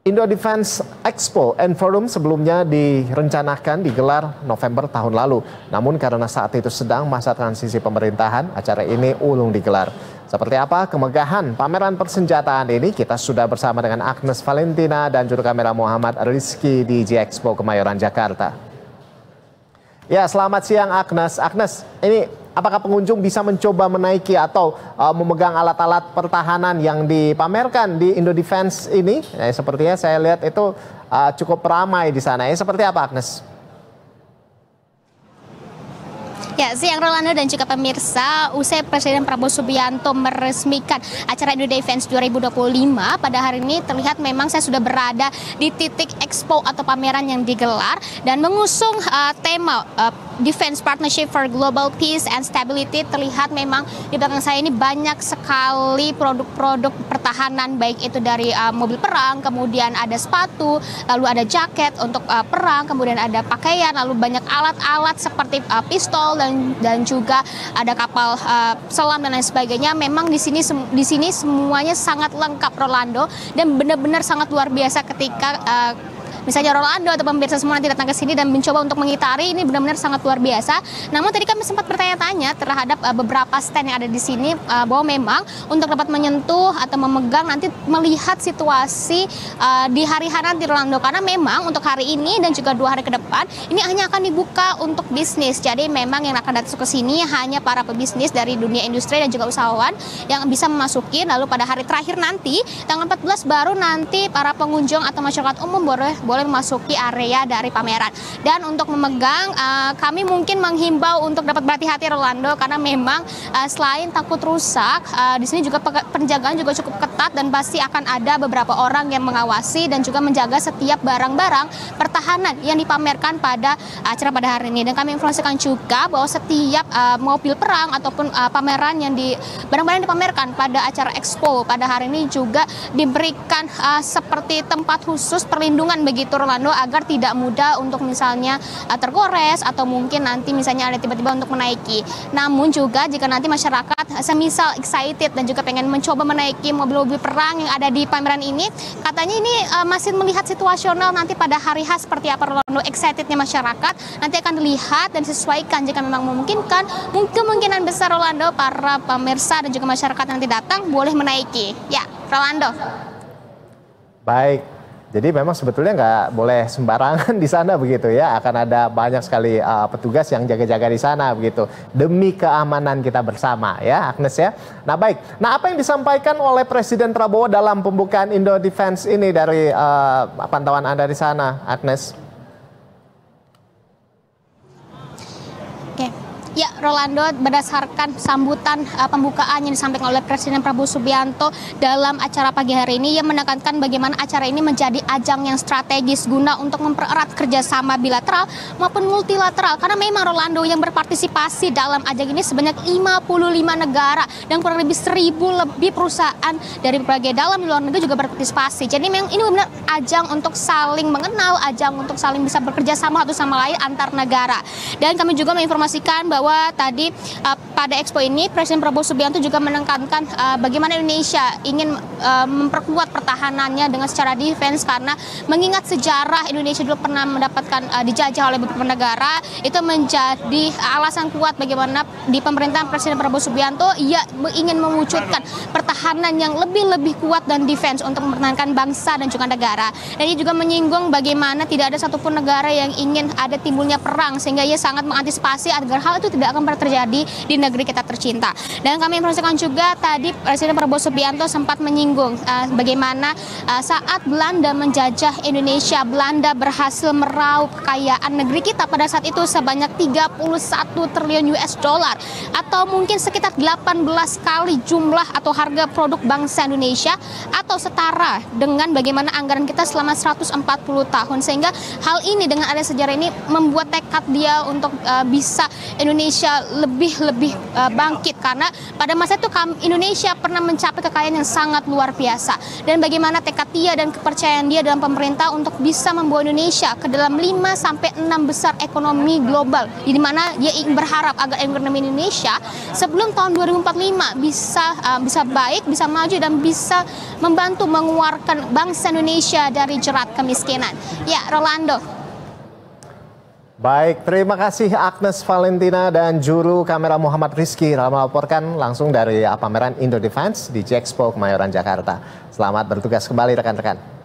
Indo Defense Expo and Forum sebelumnya direncanakan digelar November tahun lalu. Namun karena saat itu sedang masa transisi pemerintahan, acara ini ulung digelar. Seperti apa kemegahan pameran persenjataan ini? Kita sudah bersama dengan Agnes Valentina dan juru kamera Muhammad Rizky di G-Expo Kemayoran, Jakarta. Ya, selamat siang Agnes. Agnes, ini apakah pengunjung bisa mencoba menaiki atau memegang alat-alat pertahanan yang dipamerkan di Indo Defense ini? Sepertinya saya lihat itu cukup ramai di sana. Seperti apa, Agnes? Ya, siang Rolando dan juga pemirsa, usai Presiden Prabowo Subianto meresmikan acara Indo Defense 2025, pada hari ini terlihat memang saya sudah berada di titik expo atau pameran yang digelar dan mengusung tema Defense Partnership for Global Peace and Stability. Terlihat memang di belakang saya ini banyak sekali produk-produk pertahanan, baik itu dari mobil perang, kemudian ada sepatu, lalu ada jaket untuk perang, kemudian ada pakaian, lalu banyak alat-alat seperti pistol dan juga ada kapal selam dan lain sebagainya. Memang di sini semuanya sangat lengkap, Rolando, dan benar-benar sangat luar biasa ketika misalnya Rolando atau pemirsa semua nanti datang ke sini dan mencoba untuk mengitari, ini benar-benar sangat luar biasa. Namun tadi kami sempat bertanya-tanya terhadap beberapa stand yang ada di sini bahwa memang untuk dapat menyentuh atau memegang nanti melihat situasi di hari-hari nanti, Rolando, karena memang untuk hari ini dan juga 2 hari ke depan ini hanya akan dibuka untuk bisnis. Jadi memang yang akan datang ke sini hanya para pebisnis dari dunia industri dan juga usahawan yang bisa memasuki. Lalu pada hari terakhir nanti tanggal 14 baru nanti para pengunjung atau masyarakat umum boleh memasuki area dari pameran. Dan untuk memegang, kami mungkin menghimbau untuk dapat berhati-hati, Rolando, karena memang selain takut rusak, di sini juga penjagaan juga cukup ketat dan pasti akan ada beberapa orang yang mengawasi dan juga menjaga setiap barang-barang pertahanan yang dipamerkan pada acara pada hari ini. Dan kami informasikan juga bahwa setiap mobil perang ataupun pameran yang barang-barang yang dipamerkan pada acara expo pada hari ini juga diberikan seperti tempat khusus perlindungan begitu, Rolando, agar tidak mudah untuk misalnya tergores atau mungkin nanti misalnya ada tiba-tiba untuk menaiki. Namun juga jika nanti masyarakat semisal excited dan juga pengen mencoba menaiki mobil-mobil perang yang ada di pameran ini, katanya ini masih melihat situasional nanti pada hari H seperti apa, Rolando. Excitednya masyarakat nanti akan dilihat dan disesuaikan jika memang memungkinkan. Kemungkinan besar, Rolando, para pemirsa dan juga masyarakat yang nanti datang boleh menaiki. Ya, Rolando. Baik. Jadi memang sebetulnya nggak boleh sembarangan di sana begitu ya. Akan ada banyak sekali petugas yang jaga-jaga di sana begitu. Demi keamanan kita bersama ya, Agnes ya. Nah baik, nah apa yang disampaikan oleh Presiden Prabowo dalam pembukaan Indo Defense ini dari pantauan Anda di sana, Agnes? Ya, Rolando, berdasarkan sambutan pembukaan yang disampaikan oleh Presiden Prabowo Subianto dalam acara pagi hari ini, ia menekankan bagaimana acara ini menjadi ajang yang strategis guna untuk mempererat kerjasama bilateral maupun multilateral. Karena memang, Rolando, yang berpartisipasi dalam ajang ini sebanyak 55 negara dan kurang lebih 1.000 lebih perusahaan dari berbagai dalam luar negeri juga berpartisipasi. Jadi memang ini benar ajang untuk saling mengenal, ajang untuk saling bisa bekerja sama satu sama lain antar negara. Dan kami juga menginformasikan bahwa tadi pada expo ini Presiden Prabowo Subianto juga menekankan bagaimana Indonesia ingin memperkuat pertahanannya dengan secara defense, karena mengingat sejarah Indonesia dulu pernah mendapatkan dijajah oleh beberapa negara, itu menjadi alasan kuat bagaimana di pemerintahan Presiden Prabowo Subianto ia ingin mewujudkan pertahanan yang lebih kuat dan defense untuk mempertahankan bangsa dan juga negara. Dan ia juga menyinggung bagaimana tidak ada satupun negara yang ingin ada timbulnya perang, sehingga ia sangat mengantisipasi agar hal itu tidak akan pernah terjadi di negeri kita tercinta. Dan kami informasikan juga tadi Presiden Prabowo Subianto sempat menyinggung bagaimana saat Belanda menjajah Indonesia, Belanda berhasil meraup kekayaan negeri kita pada saat itu sebanyak 31 triliun US dollar atau mungkin sekitar 18 kali jumlah atau harga produk bangsa Indonesia, atau setara dengan bagaimana anggaran kita selama 140 tahun. Sehingga hal ini dengan ada sejarah ini membuat tekad dia untuk bisa Indonesia lebih bangkit, karena pada masa itu Indonesia pernah mencapai kekayaan yang sangat luar biasa, dan bagaimana tekad dia dan kepercayaan dia dalam pemerintah untuk bisa membawa Indonesia ke dalam 5-6 besar ekonomi global, di mana dia berharap agar ekonomi Indonesia sebelum tahun 2045 bisa baik, bisa maju, dan bisa membantu mengeluarkan bangsa Indonesia dari jerat kemiskinan. Ya, Rolando. Baik, terima kasih Agnes Valentina dan juru kamera Muhammad Rizky melaporkan langsung dari pameran Indo Defense di Gxpo Kemayoran, Jakarta. Selamat bertugas kembali rekan-rekan.